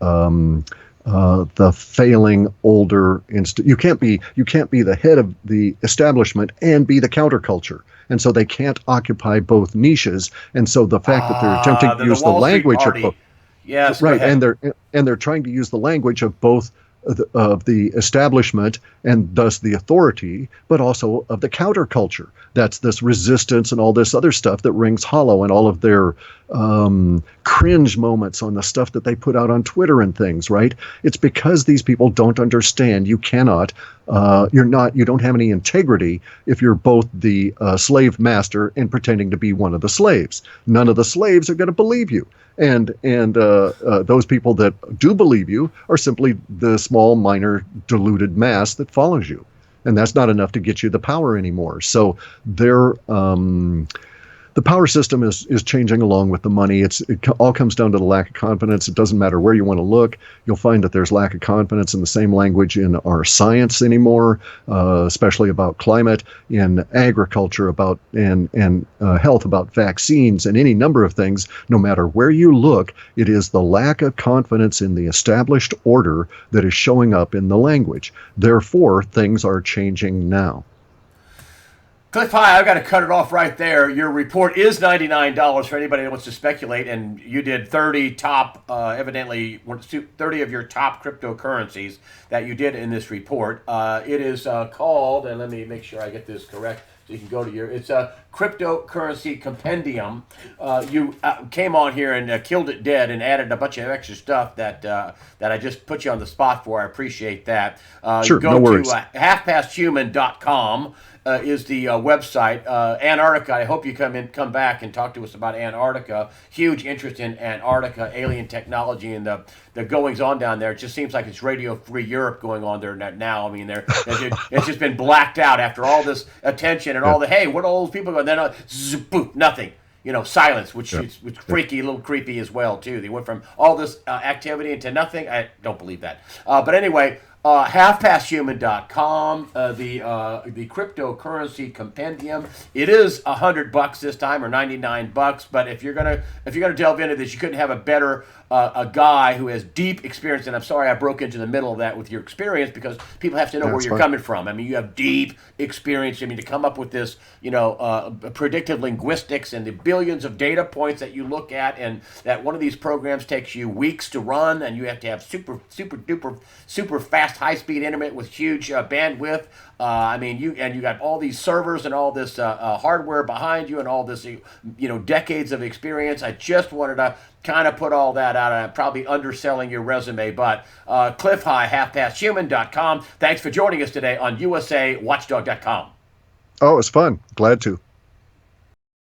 failing older you can't be the head of the establishment and be the counterculture, and so they can't occupy both niches. And so the fact that they're attempting to use the language of both, yes, right, and they're trying to use the language of both of the establishment and thus the authority, but also of the counterculture. That's this resistance and all this other stuff that rings hollow, and all of their cringe moments on the stuff that they put out on Twitter and things, right? It's because these people don't understand. You cannot, you don't have any integrity if you're both the slave master and pretending to be one of the slaves. None of the slaves are going to believe you. And those people that do believe you are simply the small, minor, deluded mass that follows you. And that's not enough to get you the power anymore. So the power system is changing along with the money. It all comes down to the lack of confidence. It doesn't matter where you want to look. You'll find that there's lack of confidence in the same language in our science anymore, especially about climate, in agriculture, about and health, about vaccines, and any number of things. No matter where you look, it is the lack of confidence in the established order that is showing up in the language. Therefore, things are changing now. Clif High, I've got to cut it off right there. Your report is $99 for anybody that wants to speculate, and you did 30 top, evidently 30 of your top cryptocurrencies that you did in this report. It is called, and let me make sure I get this correct, so you can go to it's a cryptocurrency compendium. You came on here and killed it dead and added a bunch of extra stuff that I just put you on the spot for. I appreciate that. Sure, you go no worries. to halfpasthuman.com. Is the website. Antarctica, I hope you come back and talk to us about Antarctica. Huge interest in Antarctica, alien technology, and the goings on down there. It just seems like it's Radio Free Europe going on there now. I mean, it's just been blacked out after all this attention and all the, hey, what are all those people going? Then nothing. silence, which Yep. is freaky, a little creepy as well too. They went from all this activity into nothing. I don't believe that. But anyway, halfpasthuman.com, the cryptocurrency compendium. It is $100 this time, or $99. But if you're gonna delve into this, you couldn't have a better a guy who has deep experience. And I'm sorry I broke into the middle of that with your experience, because people have to know where you're coming from. I mean, you have deep experience. I mean, to come up with this, predictive linguistics and the billions of data points that you look at, and that one of these programs takes you weeks to run, and you have to have super duper super fast high speed internet with huge bandwidth. You got all these servers and all this hardware behind you, and all this decades of experience. I just wanted to kind of put all that out, and I'm probably underselling your resume, but Clif High, halfpasthuman.com. Thanks for joining us today on USAWatchdog.com. Oh, it was fun. Glad to.